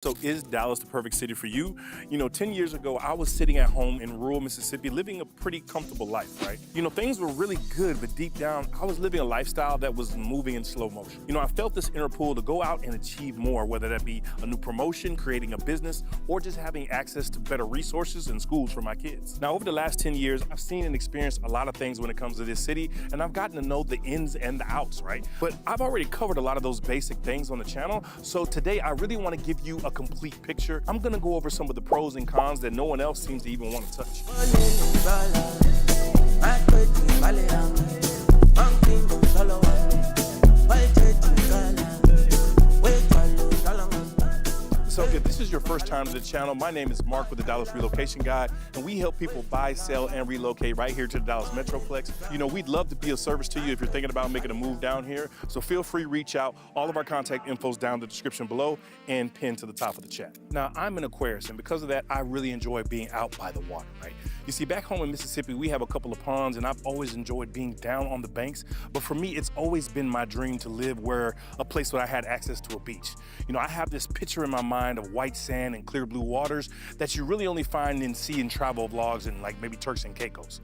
So is Dallas the perfect city for you? 10 years ago, I was sitting at home in rural Mississippi living a pretty comfortable life, right? Things were really good, but deep down, I was living a lifestyle that was moving in slow motion. I felt this inner pull to go out and achieve more, whether that be a new promotion, creating a business, or just having access to better resources and schools for my kids. Now, over the last 10 years, I've seen and experienced a lot of things when it comes to this city, and I've gotten to know the ins and the outs, right? But I've already covered a lot of those basic things on the channel, so today I really want to give you a complete picture. I'm gonna go over some of the pros and cons that no one else seems to even want to touch. So if this is your first time to the channel, my name is Mark with the Dallas Relocation Guide, and we help people buy, sell, and relocate right here to the Dallas Metroplex. We'd love to be of service to you if you're thinking about making a move down here, so feel free to reach out. All of our contact info's down in the description below and pinned to the top of the chat. Now, I'm an Aquarius, and because of that, I really enjoy being out by the water, right? You see, back home in Mississippi, we have a couple of ponds, and I've always enjoyed being down on the banks, but for me, it's always been my dream to live a place where I had access to a beach. I have this picture in my mind of white sand and clear blue waters that you really only find in sea and travel vlogs and like maybe Turks and Caicos.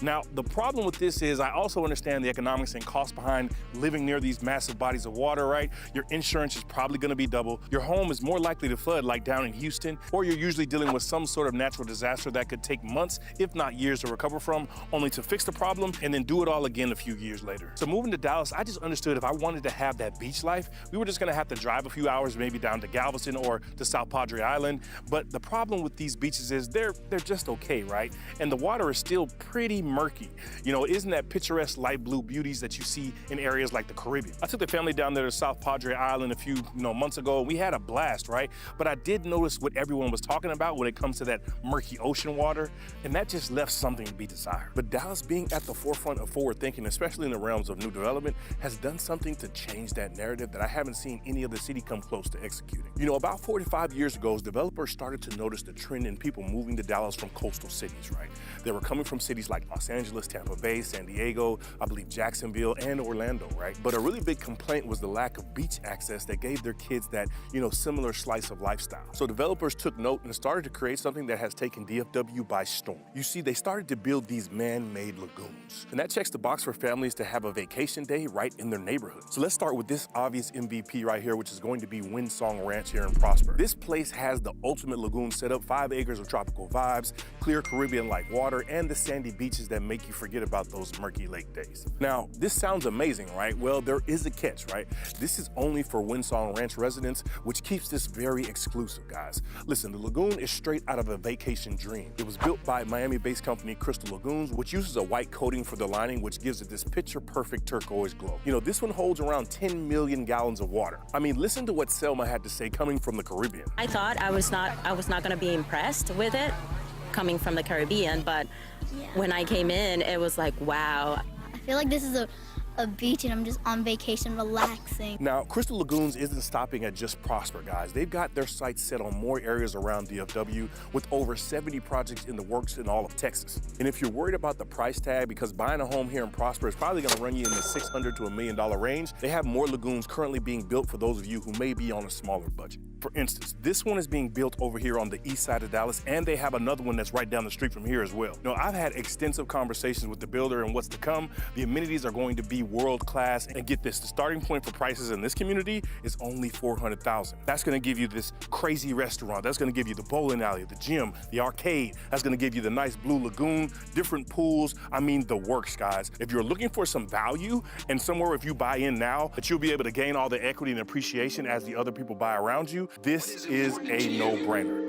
Now, the problem with this is I also understand the economics and costs behind living near these massive bodies of water, right? Your insurance is probably gonna be double. Your home is more likely to flood like down in Houston, or you're usually dealing with some sort of natural disaster that could take months, if not years to recover from, only to fix the problem and then do it all again a few years later. So moving to Dallas, I just understood if I wanted to have that beach life, we were just gonna have to drive a few hours, maybe down to Galveston or to South Padre Island. But the problem with these beaches is they're just okay, right? And the water is still pretty murky. It isn't that picturesque light blue beauties that you see in areas like the Caribbean. I took the family down there to South Padre Island a few months ago, and we had a blast, right? But I did notice what everyone was talking about when it comes to that murky ocean water, and that just left something to be desired. But Dallas, being at the forefront of forward thinking, especially in the realms of new development, has done something to change that narrative that I haven't seen any other city come close to executing. About 45 years ago, developers started to notice the trend in people moving to Dallas from coastal cities, right? They were coming from cities like Los Angeles, Tampa Bay, San Diego, I believe Jacksonville, and Orlando, right? But a really big complaint was the lack of beach access that gave their kids that, similar slice of lifestyle. So developers took note and started to create something that has taken DFW by storm. You see, they started to build these man-made lagoons. And that checks the box for families to have a vacation day right in their neighborhood. So let's start with this obvious MVP right here, which is going to be Windsong Ranch here in Prosper. This place has the ultimate lagoon setup, 5 acres of tropical vibes, clear Caribbean-like water, and the sandy beaches that make you forget about those murky lake days. Now, this sounds amazing, right? Well, there is a catch, right? This is only for Windsong Ranch residents, which keeps this very exclusive, guys. Listen, the lagoon is straight out of a vacation dream. It was built by Miami-based company Crystal Lagoons, which uses a white coating for the lining, which gives it this picture-perfect turquoise glow. This one holds around 10 million gallons of water. I mean, listen to what Selma had to say coming from the Caribbean. I thought I was not going to be impressed with it coming from the Caribbean, but when I came in, it was like, wow. I feel like this is a beach and I'm just on vacation relaxing. Now, Crystal Lagoons isn't stopping at just Prosper, guys. They've got their sights set on more areas around DFW with over 70 projects in the works in all of Texas. And if you're worried about the price tag, because buying a home here in Prosper is probably gonna run you in the $600 to $1 million range, they have more lagoons currently being built for those of you who may be on a smaller budget. For instance, this one is being built over here on the east side of Dallas, and they have another one that's right down the street from here as well. Now, I've had extensive conversations with the builder and what's to come. The amenities are going to be world class, and get this, the starting point for prices in this community is only $400,000. That's gonna give you this crazy restaurant, that's gonna give you the bowling alley, the gym, the arcade, that's gonna give you the nice blue lagoon, different pools, I mean the works, guys. If you're looking for some value and somewhere if you buy in now that you'll be able to gain all the equity and appreciation as the other people buy around you, this is a no-brainer.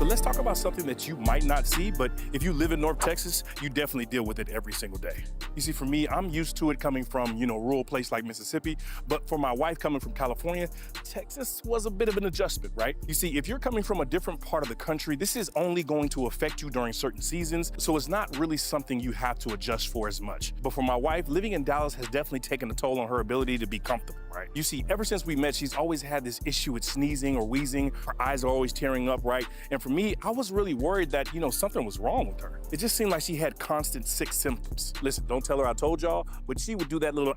Let's talk about something that you might not see, but if you live in North Texas, you definitely deal with it every single day. You see, for me, I'm used to it coming from, a rural place like Mississippi, but for my wife coming from California, Texas was a bit of an adjustment, right? You see, if you're coming from a different part of the country, this is only going to affect you during certain seasons, so it's not really something you have to adjust for as much. But for my wife, living in Dallas has definitely taken a toll on her ability to be comfortable. right? You see, ever since we met, she's always had this issue with sneezing or wheezing. Her eyes are always tearing up, right? And for me, I was really worried that, something was wrong with her. It just seemed like she had constant sick symptoms. Listen, don't tell her I told y'all, but she would do that little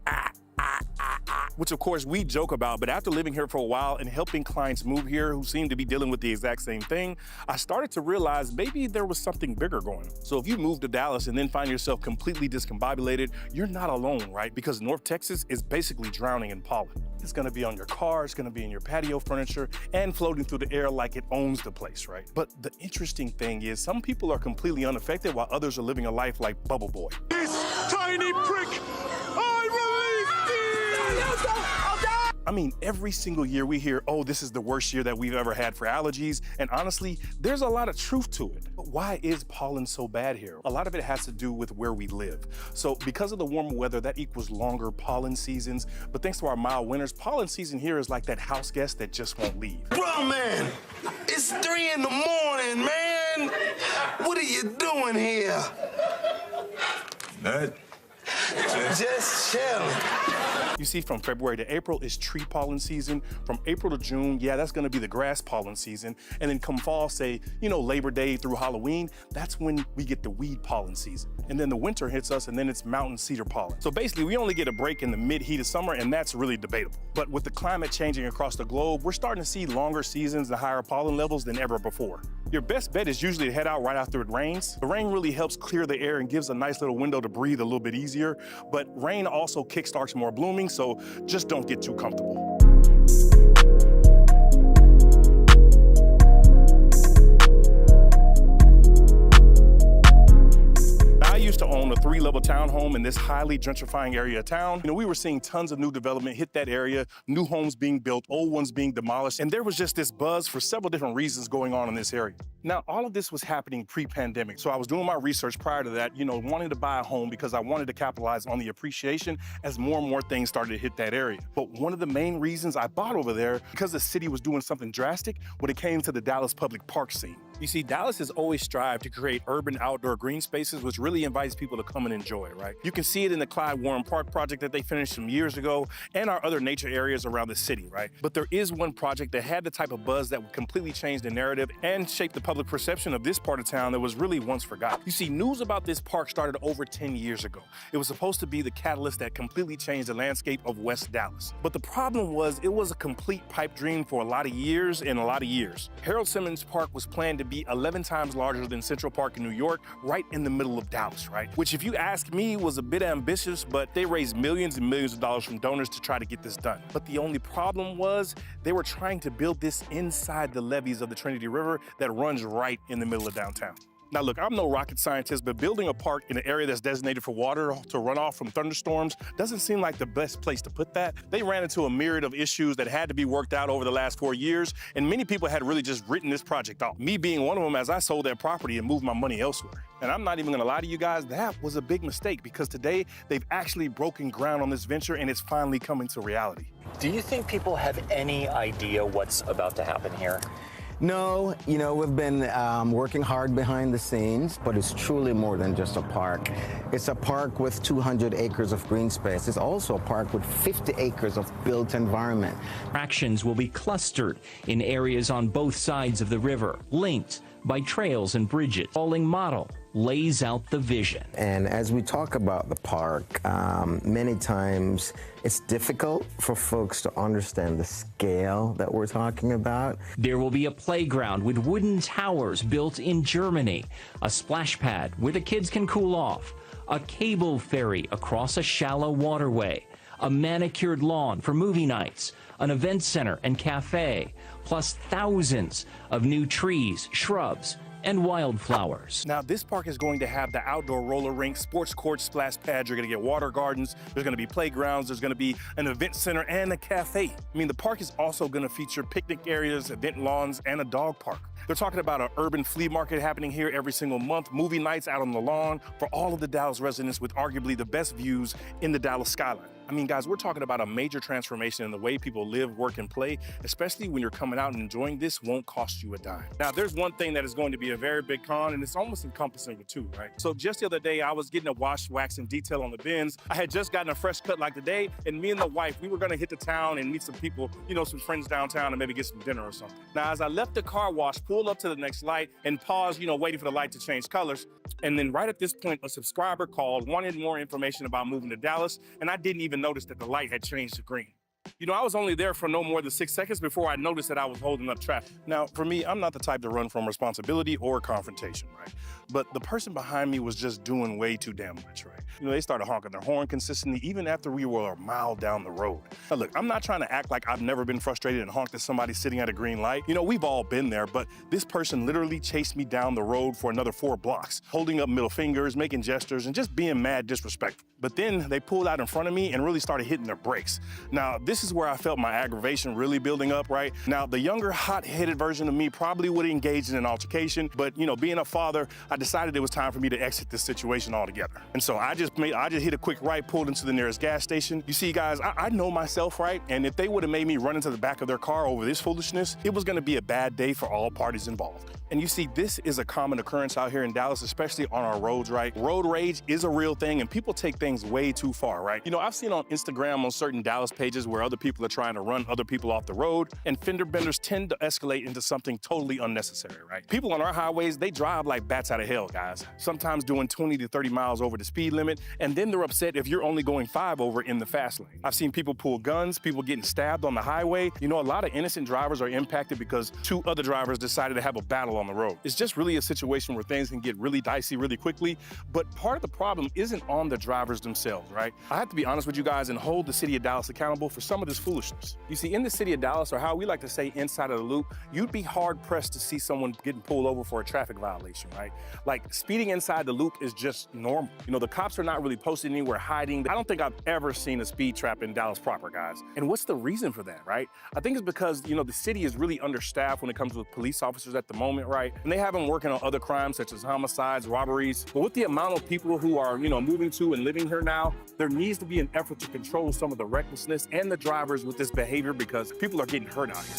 which of course we joke about, but after living here for a while and helping clients move here who seem to be dealing with the exact same thing, I started to realize maybe there was something bigger going on. So if you move to Dallas and then find yourself completely discombobulated, you're not alone, right? Because North Texas is basically drowning in pollen. It's gonna be on your car, it's gonna be in your patio furniture, and floating through the air like it owns the place, right? But the interesting thing is some people are completely unaffected while others are living a life like Bubble Boy. This tiny prick, I mean, every single year we hear, oh, this is the worst year that we've ever had for allergies. And honestly, there's a lot of truth to it. But why is pollen so bad here? A lot of it has to do with where we live. So because of the warmer weather, that equals longer pollen seasons. But thanks to our mild winters, pollen season here is like that house guest that just won't leave. Bro, man, it's 3 in the morning, man. What are you doing here? Nothing. Just chilling. You see, from February to April is tree pollen season. From April to June, yeah, that's gonna be the grass pollen season. And then come fall, say, Labor Day through Halloween, that's when we get the weed pollen season. And then the winter hits us and then it's mountain cedar pollen. So basically, we only get a break in the mid-heat of summer and that's really debatable. But with the climate changing across the globe, we're starting to see longer seasons and higher pollen levels than ever before. Your best bet is usually to head out right after it rains. The rain really helps clear the air and gives a nice little window to breathe a little bit easier, but rain also kickstarts more blooming, so just don't get too comfortable. I used to own a 3-level townhome in this highly gentrifying area of town. We were seeing tons of new development hit that area, new homes being built, old ones being demolished, and there was just this buzz for several different reasons going on in this area. Now, all of this was happening pre-pandemic, so I was doing my research prior to that, wanting to buy a home because I wanted to capitalize on the appreciation as more and more things started to hit that area. But one of the main reasons I bought over there, because the city was doing something drastic when it came to the Dallas public park scene. You see, Dallas has always strived to create urban outdoor green spaces, which really invites people to come and enjoy, right? You can see it in the Clyde Warren Park project that they finished some years ago and our other nature areas around the city, right? But there is one project that had the type of buzz that would completely change the narrative and shape the public perception of this part of town that was really once forgotten. You see, news about this park started over 10 years ago. It was supposed to be the catalyst that completely changed the landscape of West Dallas. But the problem was it was a complete pipe dream for a lot of years and a lot of years. Harold Simmons Park was planned to be 11 times larger than Central Park in New York, right in the middle of Dallas, right? Which, if you ask me, was a bit ambitious, but they raised millions and millions of dollars from donors to try to get this done. But the only problem was they were trying to build this inside the levees of the Trinity River that runs right in the middle of downtown. Now look, I'm no rocket scientist, but building a park in an area that's designated for water to run off from thunderstorms doesn't seem like the best place to put that. They ran into a myriad of issues that had to be worked out over the last 4 years, and many people had really just written this project off. Me being one of them, as I sold that property and moved my money elsewhere. And I'm not even gonna lie to you guys, that was a big mistake because today they've actually broken ground on this venture and it's finally coming to reality. Do you think people have any idea what's about to happen here? No, we've been working hard behind the scenes, but it's truly more than just a park. It's a park with 200 acres of green space. It's also a park with 50 acres of built environment. Attractions will be clustered in areas on both sides of the river, linked by trails and bridges. Falling model lays out the vision. And as we talk about the park, many times it's difficult for folks to understand the scale that we're talking about. There will be a playground with wooden towers built in Germany, a splash pad where the kids can cool off, a cable ferry across a shallow waterway, a manicured lawn for movie nights, an event center and cafe, plus thousands of new trees, shrubs, and wildflowers. Now, this park is going to have the outdoor roller rink, sports courts, splash pads. You're gonna get water gardens. There's gonna be playgrounds. There's gonna be an event center and a cafe. I mean, the park is also gonna feature picnic areas, event lawns, and a dog park. They're talking about an urban flea market happening here every single month, movie nights out on the lawn for all of the Dallas residents with arguably the best views in the Dallas skyline. I mean, guys, we're talking about a major transformation in the way people live, work, and play, especially when you're coming out and enjoying this won't cost you a dime. Now, there's one thing that is going to be a very big con, and it's almost encompassing with two, right? So just the other day, I was getting a wash, wax, and detail on the bins. I had just gotten a fresh cut like today, and me and the wife, we were gonna hit the town and meet some people, you know, some friends downtown and maybe get some dinner or something. Now, as I left the car wash, pulled up to the next light and paused, you know, waiting for the light to change colors. And then right at this point, a subscriber called, wanted more information about moving to Dallas, and I didn't even notice that the light had changed to green. You know, I was only there for no more than 6 seconds before I noticed that I was holding up traffic. Now, for me, I'm not the type to run from responsibility or confrontation, right? But the person behind me was just doing way too damn much, right? You know, they started honking their horn consistently, even after we were a mile down the road. Now, look, I'm not trying to act like I've never been frustrated and honked at somebody sitting at a green light. You know, we've all been there, but this person literally chased me down the road for another 4 blocks, holding up middle fingers, making gestures, and just being mad disrespectful. But then they pulled out in front of me and really started hitting their brakes. Now, this is where I felt my aggravation really building up, right? Now, the younger, hot-headed version of me probably would have engaged in an altercation, but, you know, being a father, I decided it was time for me to exit this situation altogether. And so I just hit a quick right, pulled into the nearest gas station. You see, guys, I know myself, right? And if they would have made me run into the back of their car over this foolishness, it was gonna be a bad day for all parties involved. And you see, this is a common occurrence out here in Dallas, especially on our roads, right? Road rage is a real thing, and people take things way too far, right? You know, I've seen on Instagram on certain Dallas pages where other people are trying to run other people off the road, and fender benders tend to escalate into something totally unnecessary, right? People on our highways, they drive like bats out of hell, guys. Sometimes doing 20 to 30 miles over the speed limit, and then they're upset if you're only going 5 over in the fast lane. I've seen people pull guns, people getting stabbed on the highway. You know, a lot of innocent drivers are impacted because 2 other drivers decided to have a battle on the road. It's just really a situation where things can get really dicey really quickly, but part of the problem isn't on the drivers themselves, right? I have to be honest with you guys and hold the city of Dallas accountable for some of this foolishness. You see, in the city of Dallas, or how we like to say inside of the loop, you'd be hard pressed to see someone getting pulled over for a traffic violation, right? Like, speeding inside the loop is just normal. You know, the cops are not really posted anywhere hiding. I don't think I've ever seen a speed trap in Dallas proper, guys. And what's the reason for that, right? I think it's because, you know, the city is really understaffed when it comes with police officers at the moment, right? And they have them working on other crimes such as homicides, robberies. But with the amount of people who are, you know, moving to and living here now, there needs to be an effort to control some of the recklessness and the drivers with this behavior, because people are getting hurt out here.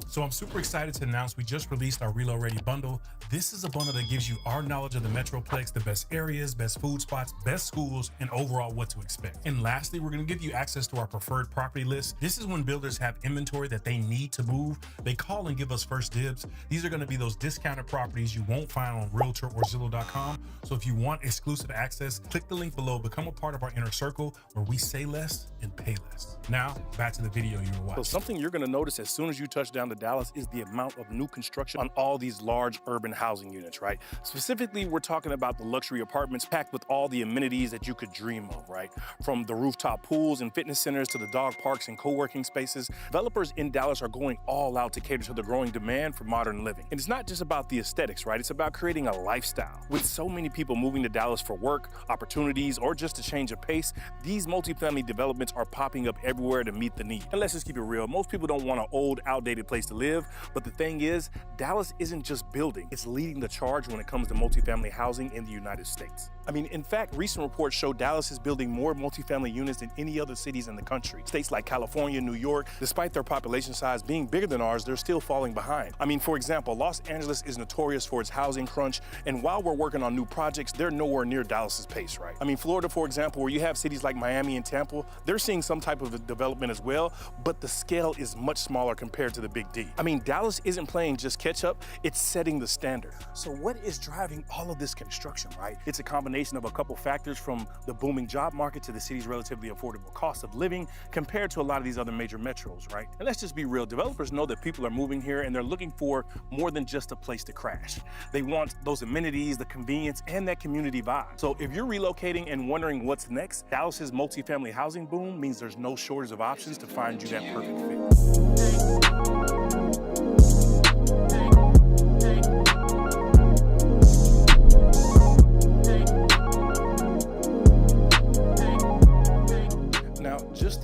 So I'm super excited to announce we just released our Reload Ready bundle. This is a bundle that gives you our knowledge of the Metroplex, the best areas, best food spots, best schools, and overall what to expect. And lastly, we're gonna give you access to our preferred property list. This is when builders have inventory that they need to move. They call and give us first dibs. These are gonna be those discounted properties you won't find on Realtor or Zillow.com. So if you want exclusive access, click the link below, become a part of our inner circle where we say less and pay less. Now, back to the video you were watching. So something you're gonna notice as soon as you touch down to Dallas is the amount of new construction on all these large urban housing units, right? Specifically, we're talking about the luxury apartments packed with all the amenities that you could dream of, right? From the rooftop pools and fitness centers to the dog parks and co-working spaces, developers in Dallas are going all out to cater to the growing demand for modern living. And it's not just about the aesthetics, right? It's about creating a lifestyle. With so many people moving to Dallas for work, opportunities, or just a change of pace, these multifamily developments are popping up everywhere to meet the need. And let's just keep it real. Most people don't want an old, outdated place to live, but the thing is, Dallas isn't just building, it's leading the charge when it comes to multifamily housing in the United States. I mean, in fact, recent reports show Dallas is building more multifamily units than any other cities in the country. States like California, New York, despite their population size being bigger than ours, they're still falling behind. I mean, for example, Los Angeles is notorious for its housing crunch, and while we're working on new projects, they're nowhere near Dallas's pace, right? I mean, Florida, for example, where you have cities like Miami and Tampa, they're seeing some type of development as well, but the scale is much smaller compared to the Big D. I mean, Dallas isn't playing just catch up, it's setting the standard. So what is driving all of this construction, right? It's a combination of a couple factors, from the booming job market to the city's relatively affordable cost of living compared to a lot of these other major metros, right? And let's just be real, developers know that people are moving here and they're looking for more than just a place to crash. They want those amenities, the convenience, and that community vibe. So if you're relocating and wondering what's next, Dallas's multifamily housing boom means there's no shortage of options to find you that perfect fit.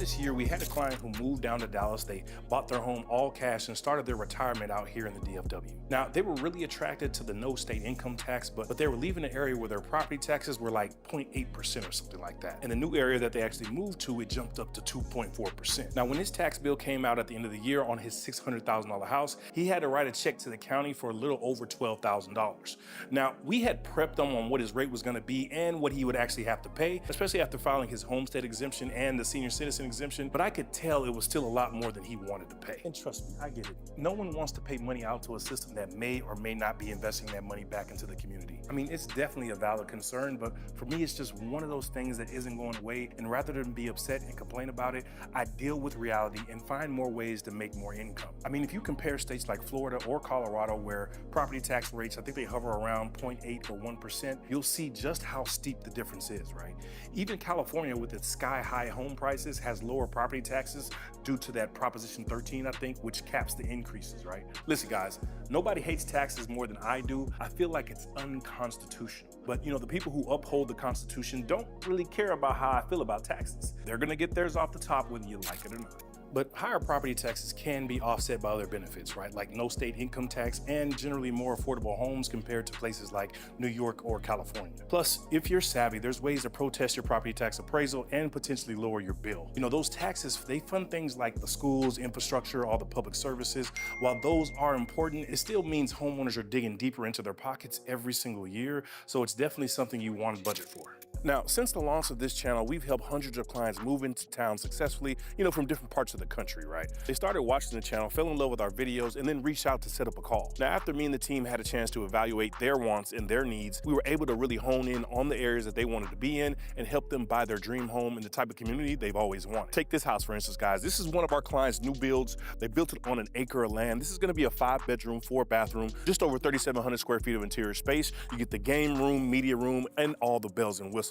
this year, we had a client who moved down to Dallas. They bought their home all cash and started their retirement out here in the DFW. Now, they were really attracted to the no state income tax, but they were leaving an area where their property taxes were like 0.8% or something like that. In the new area that they actually moved to, it jumped up to 2.4%. Now, when his tax bill came out at the end of the year on his $600,000 house, he had to write a check to the county for a little over $12,000. Now, we had prepped him on what his rate was going to be and what he would actually have to pay, especially after filing his homestead exemption and the senior citizen exemption, but I could tell it was still a lot more than he wanted to pay. And trust me, I get it. No one wants to pay money out to a system that may or may not be investing that money back into the community. I mean, it's definitely a valid concern, but for me, it's just one of those things that isn't going away, and rather than be upset and complain about it, I deal with reality and find more ways to make more income. I mean, if you compare states like Florida or Colorado, where property tax rates, I think they hover around 0.8 or 1%, you'll see just how steep the difference is, right? Even California, with its sky-high home prices, has lower property taxes due to that Proposition 13, I think, which caps the increases, right? Listen, guys, nobody hates taxes more than I do. I feel like it's unconstitutional. But, you know, the people who uphold the Constitution don't really care about how I feel about taxes. They're gonna get theirs off the top whether you like it or not. But higher property taxes can be offset by other benefits, right? Like no state income tax and generally more affordable homes compared to places like New York or California. Plus, if you're savvy, there's ways to protest your property tax appraisal and potentially lower your bill. You know, those taxes, they fund things like the schools, infrastructure, all the public services. While those are important, it still means homeowners are digging deeper into their pockets every single year. So it's definitely something you want to budget for. Now, since the launch of this channel, we've helped hundreds of clients move into town successfully, you know, from different parts of the country, right? They started watching the channel, fell in love with our videos, and then reached out to set up a call. Now, after me and the team had a chance to evaluate their wants and their needs, we were able to really hone in on the areas that they wanted to be in and help them buy their dream home in the type of community they've always wanted. Take this house, for instance, guys. This is one of our clients' new builds. They built it on an acre of land. This is going to be a 5-bedroom, 4-bathroom, just over 3,700 square feet of interior space. You get the game room, media room, and all the bells and whistles.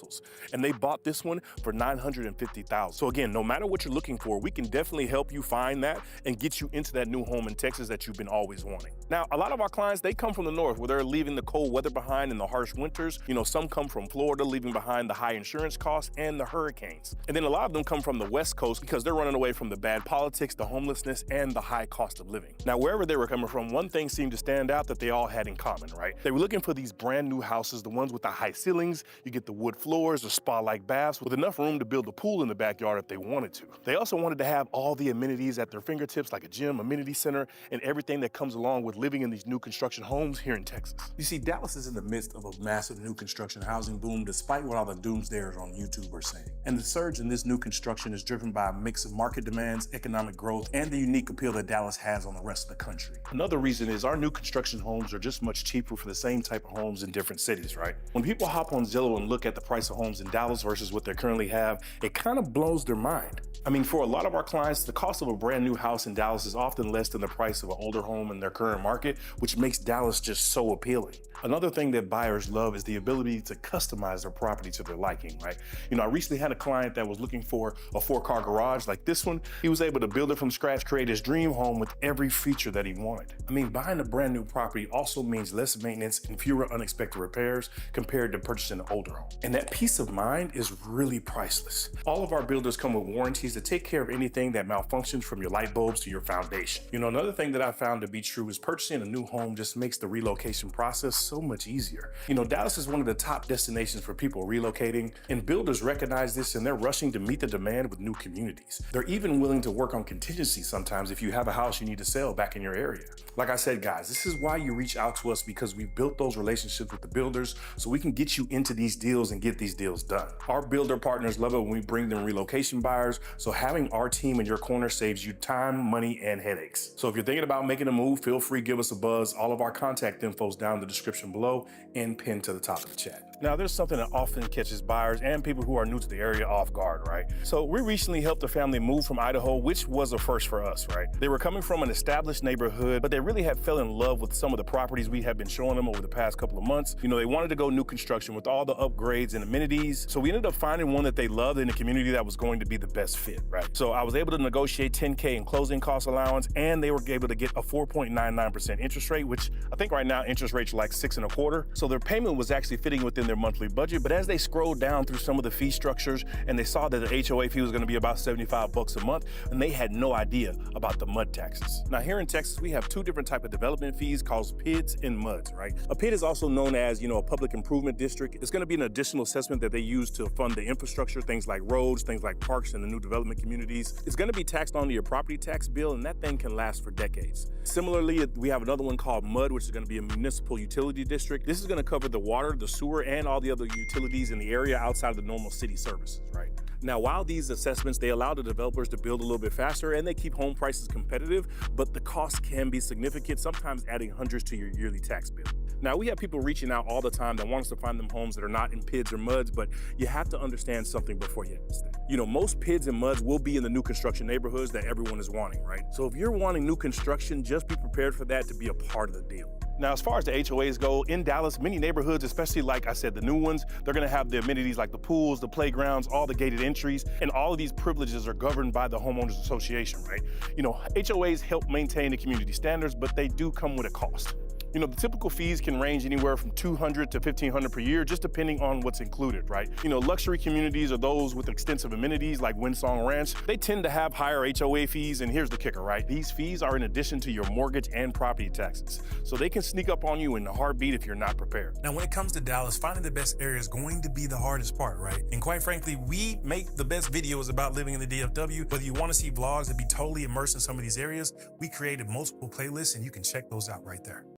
And they bought this one for $950,000. So again, no matter what you're looking for, we can definitely help you find that and get you into that new home in Texas that you've been always wanting. Now, a lot of our clients, they come from the north where they're leaving the cold weather behind and the harsh winters. You know, some come from Florida, leaving behind the high insurance costs and the hurricanes. And then a lot of them come from the West Coast because they're running away from the bad politics, the homelessness, and the high cost of living. Now, wherever they were coming from, one thing seemed to stand out that they all had in common, right? They were looking for these brand new houses, the ones with the high ceilings. You get the wood floors, the spa-like baths with enough room to build a pool in the backyard if they wanted to. They also wanted to have all the amenities at their fingertips, like a gym, amenity center, and everything that comes along with living in these new construction homes here in Texas. You see, Dallas is in the midst of a massive new construction housing boom, despite what all the doomsdayers on YouTube are saying. And the surge in this new construction is driven by a mix of market demands, economic growth, and the unique appeal that Dallas has on the rest of the country. Another reason is our new construction homes are just much cheaper for the same type of homes in different cities, right? When people hop on Zillow and look at the price of homes in Dallas versus what they currently have, it kind of blows their mind. I mean, for a lot of our clients, the cost of a brand new house in Dallas is often less than the price of an older home in their current market, which makes Dallas just so appealing. Another thing that buyers love is the ability to customize their property to their liking, right? You know, I recently had a client that was looking for a 4-car garage like this one. He was able to build it from scratch, create his dream home with every feature that he wanted. I mean, buying a brand new property also means less maintenance and fewer unexpected repairs compared to purchasing an older home. And that peace of mind is really priceless. All of our builders come with warranties to take care of anything that malfunctions, from your light bulbs to your foundation. You know, another thing that I found to be true is purchasing a new home just makes the relocation process so much easier. You know, Dallas is one of the top destinations for people relocating, and builders recognize this and they're rushing to meet the demand with new communities. They're even willing to work on contingency sometimes if you have a house you need to sell back in your area. Like I said, guys, this is why you reach out to us, because we've built those relationships with the builders so we can get you into these deals and get these deals done. Our builder partners love it when we bring them relocation buyers, so having our team in your corner saves you time, money, and headaches. So if you're thinking about making a move, feel free to give us a buzz. All of our contact info is down in the description below and pinned to the top of the chat. Now, there's something that often catches buyers and people who are new to the area off guard, right? So we recently helped a family move from Idaho, which was a first for us, right? They were coming from an established neighborhood, but they really had fell in love with some of the properties we have been showing them over the past couple of months. You know, they wanted to go new construction with all the upgrades and amenities. So we ended up finding one that they loved in a community that was going to be the best fit, right? So I was able to negotiate $10K in closing cost allowance, and they were able to get a 4.99% interest rate, which I think right now interest rates are like 6.25%. So their payment was actually fitting within their monthly budget, but as they scrolled down through some of the fee structures and they saw that the HOA fee was going to be about $75 a month, and they had no idea about the mud taxes. Now here in Texas, we have two different types of development fees called PIDs and MUDs, right? A PID is also known as, a public improvement district. It's going to be an additional assessment that they use to fund the infrastructure, things like roads, things like parks and the new development communities. It's going to be taxed onto your property tax bill, and that thing can last for decades. Similarly, we have another one called MUD, which is going to be a municipal utility district. This is going to cover the water, the sewer, and all the other utilities in the area outside of the normal city services, right? Now, while these assessments, they allow the developers to build a little bit faster and they keep home prices competitive, but the cost can be significant, sometimes adding hundreds to your yearly tax bill. Now, we have people reaching out all the time that want us to find them homes that are not in PIDs or MUDs, but you have to understand something before you understand. Most PIDs and MUDs will be in the new construction neighborhoods that everyone is wanting, right? So if you're wanting new construction, just be prepared for that to be a part of the deal. Now, as far as the HOAs go, in Dallas, many neighborhoods, especially like I said, the new ones, they're gonna have the amenities like the pools, the playgrounds, all the gated entries, and all of these privileges are governed by the homeowners association, right? HOAs help maintain the community standards, but they do come with a cost. The typical fees can range anywhere from $200 to $1,500 per year, just depending on what's included, right? Luxury communities are those with extensive amenities like Windsong Ranch. They tend to have higher HOA fees, and here's the kicker, right? These fees are in addition to your mortgage and property taxes, so they can sneak up on you in a heartbeat if you're not prepared. Now, when it comes to Dallas, finding the best area is going to be the hardest part, right? And quite frankly, we make the best videos about living in the DFW. Whether you want to see vlogs that be totally immersed in some of these areas, we created multiple playlists, and you can check those out right there.